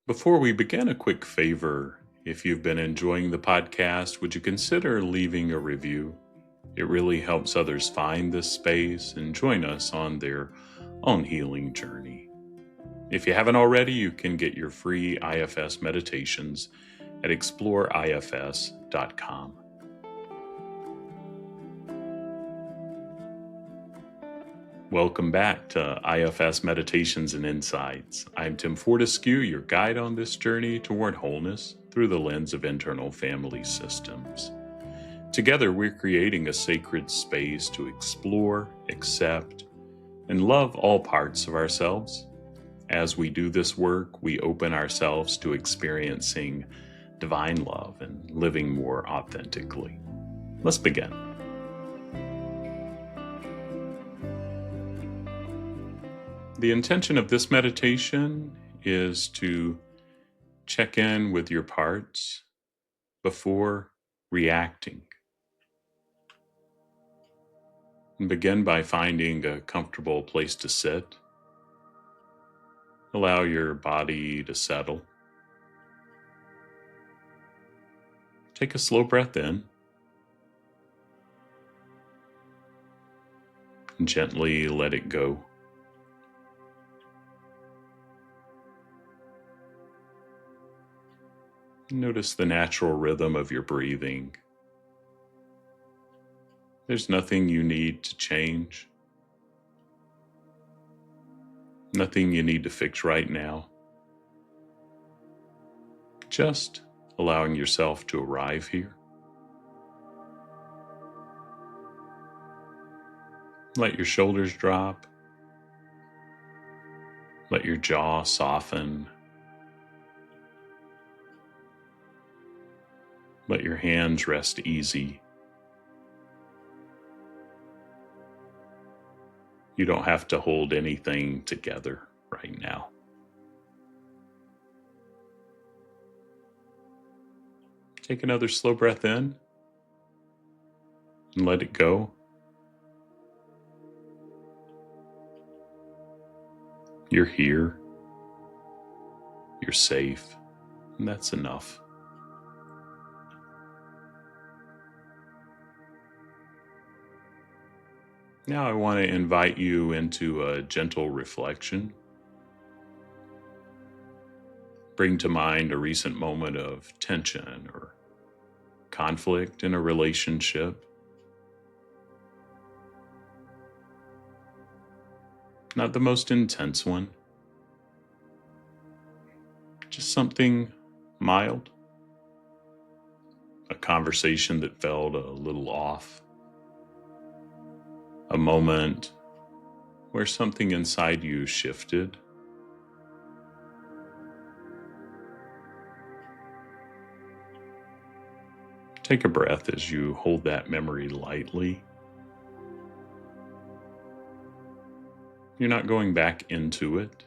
Before we begin, a quick favor. If you've been enjoying the podcast, would you consider leaving a review? It really helps others find this space and join us on their own healing journey. If you haven't already, you can get your free IFS meditations at exploreifs.com. Welcome back to IFS Meditations and Insights. I'm Tim Fortescue, your guide on this journey toward wholeness through the lens of internal family systems. Together, we're creating a sacred space to explore, accept, and love all parts of ourselves. As we do this work, we open ourselves to experiencing divine love and living more authentically. Let's begin. The intention of this meditation is to check in with your parts before reacting. And begin by finding a comfortable place to sit. Allow your body to settle. Take a slow breath in. And gently let it go. Notice the natural rhythm of your breathing. There's nothing you need to change. Nothing you need to fix right now. Just allowing yourself to arrive here. Let your shoulders drop. Let your jaw soften. Let your hands rest easy. You don't have to hold anything together right now. Take another slow breath in and let it go. You're here. You're safe, and that's enough. Now I want to invite you into a gentle reflection. Bring to mind a recent moment of tension or conflict in a relationship. Not the most intense one. Just something mild. A conversation that felt a little off. A moment where something inside you shifted. Take a breath as you hold that memory lightly. You're not going back into it.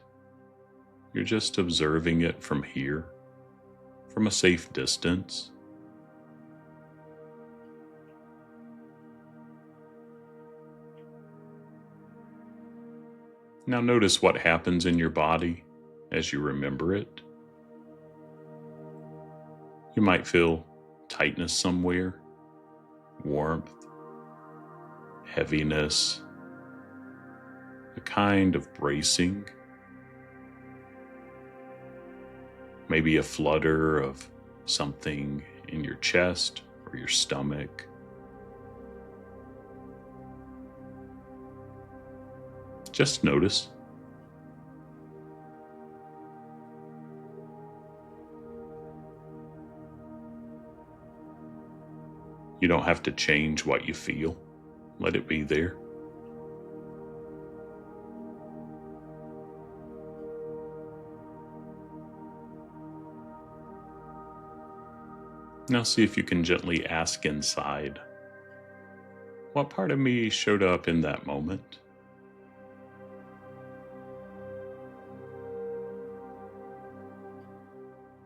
You're just observing it from here, from a safe distance. Now notice what happens in your body as you remember it. You might feel tightness somewhere, warmth, heaviness, a kind of bracing, maybe a flutter of something in your chest or your stomach. Just notice. You don't have to change what you feel. Let it be there. Now see if you can gently ask inside, what part of me showed up in that moment?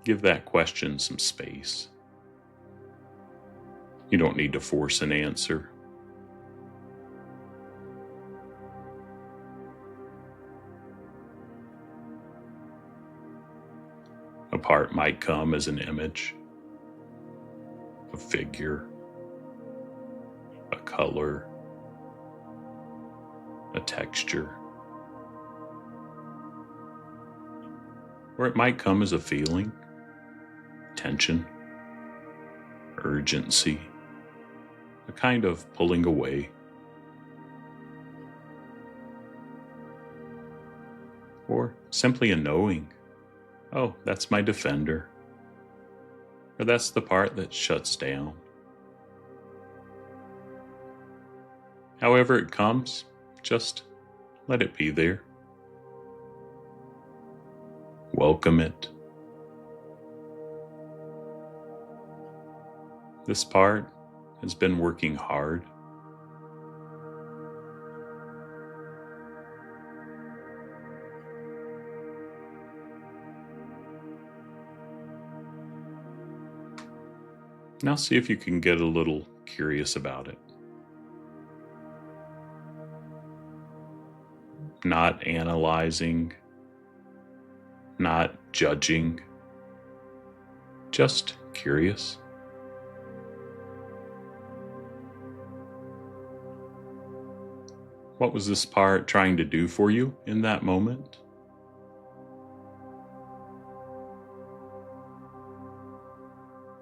Give that question some space. You don't need to force an answer. A part might come as an image, a figure, a color, a texture. Or it might come as a feeling, tension, urgency, a kind of pulling away. Or simply a knowing, oh, that's my defender. Or that's the part that shuts down. However it comes, just let it be there. Welcome it. This part has been working hard. Now see if you can get a little curious about it. Not analyzing, not judging, just curious. What was this part trying to do for you in that moment?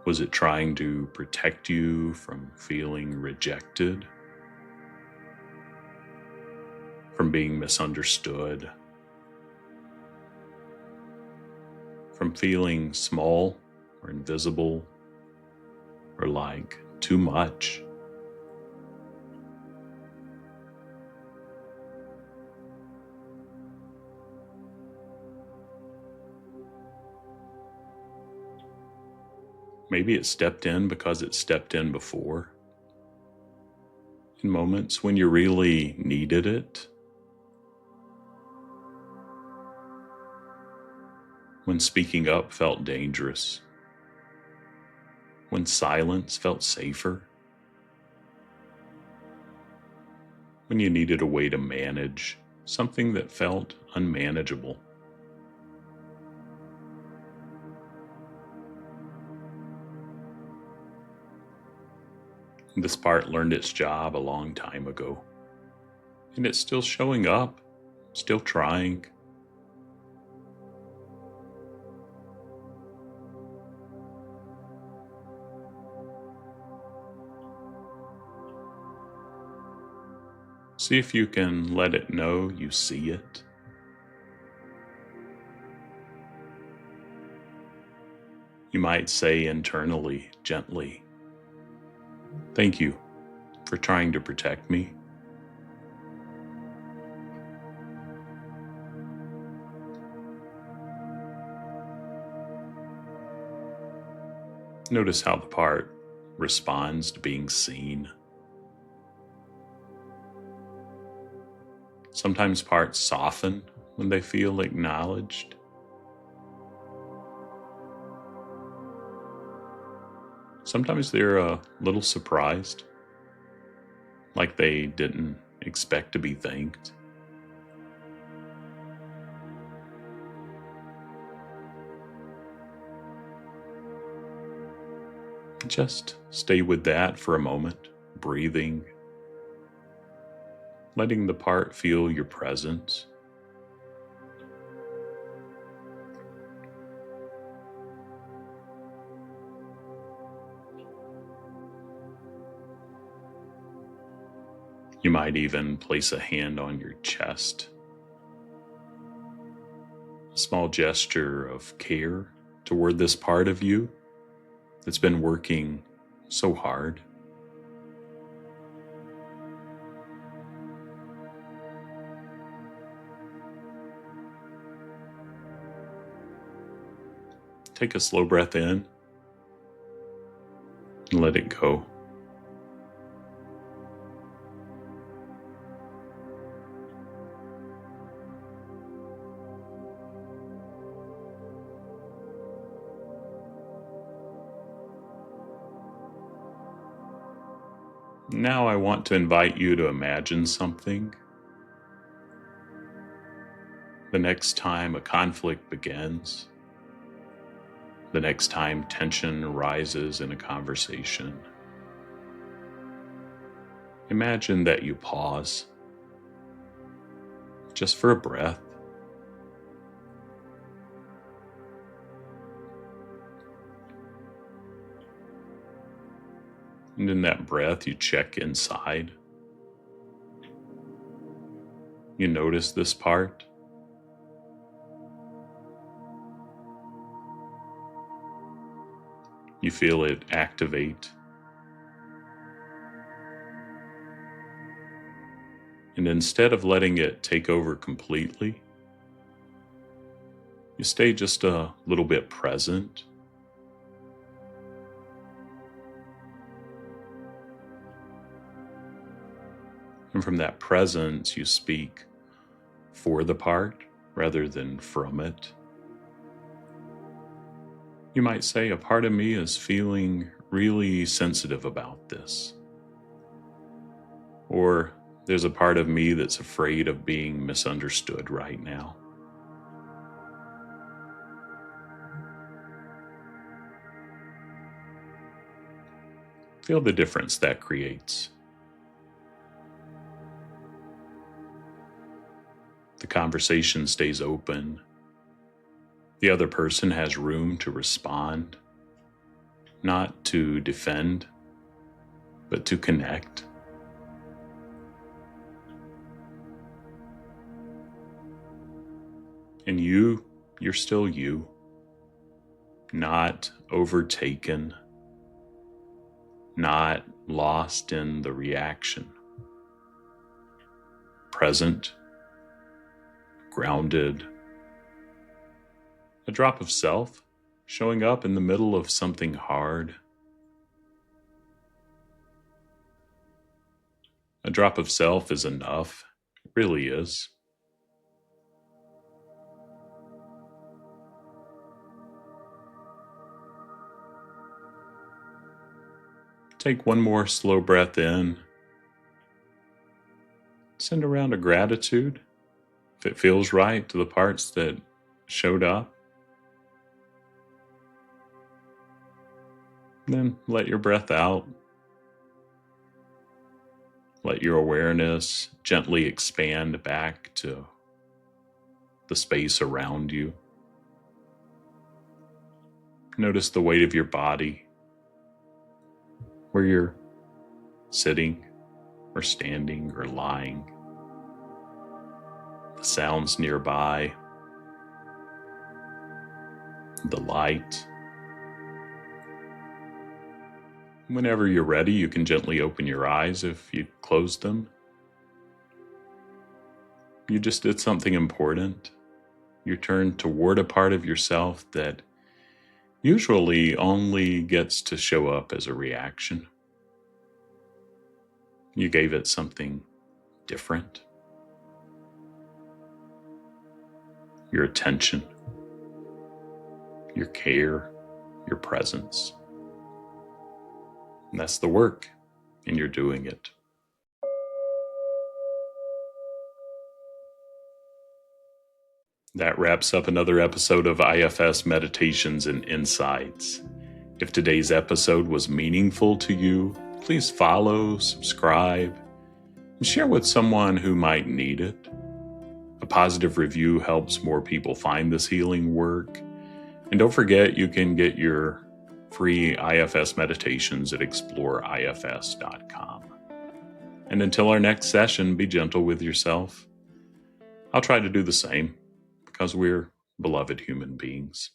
Was it trying to protect you from feeling rejected? From being misunderstood? From feeling small or invisible or like too much? Maybe it stepped in because it stepped in before. In moments when you really needed it. When speaking up felt dangerous. When silence felt safer. When you needed a way to manage something that felt unmanageable. This part learned its job a long time ago, and it's still showing up, still trying. See if you can let it know you see it. You might say internally, gently, "Thank you for trying to protect me." Notice how the part responds to being seen. Sometimes parts soften when they feel acknowledged. Sometimes they're a little surprised, like they didn't expect to be thanked. Just stay with that for a moment, breathing, letting the part feel your presence. You might even place a hand on your chest. A small gesture of care toward this part of you that's been working so hard. Take a slow breath in and let it go. Now I want to invite you to imagine something. The next time a conflict begins, The next time tension rises in a conversation, imagine that you pause just for a breath. And in that breath, you check inside. You notice this part. You feel it activate. And instead of letting it take over completely, you stay just a little bit present. And from that presence, you speak for the part rather than from it. You might say, a part of me is feeling really sensitive about this. Or there's a part of me that's afraid of being misunderstood right now. Feel the difference that creates. The conversation stays open. The other person has room to respond, not to defend, but to connect. And you're still you, not overtaken, not lost in the reaction. Present, grounded, a drop of self showing up in the middle of something hard. A drop of self is enough. It really is. Take one more slow breath in. Send around a gratitude, if it feels right, to the parts that showed up. Then let your breath out. Let your awareness gently expand back to the space around you. Notice the weight of your body, where you're sitting or standing or lying. The sounds nearby, the light. Whenever you're ready, you can gently open your eyes if you closed them. You just did something important. You turned toward a part of yourself that usually only gets to show up as a reaction. You gave it something different. Your attention, your care, your presence. And that's the work, and you're doing it. That wraps up another episode of IFS Meditations and Insights. If today's episode was meaningful to you, please follow, subscribe, and share with someone who might need it. A positive review helps more people find this healing work. And don't forget, you can get your free IFS meditations at exploreifs.com. And until our next session, be gentle with yourself. I'll try to do the same, because we're beloved human beings.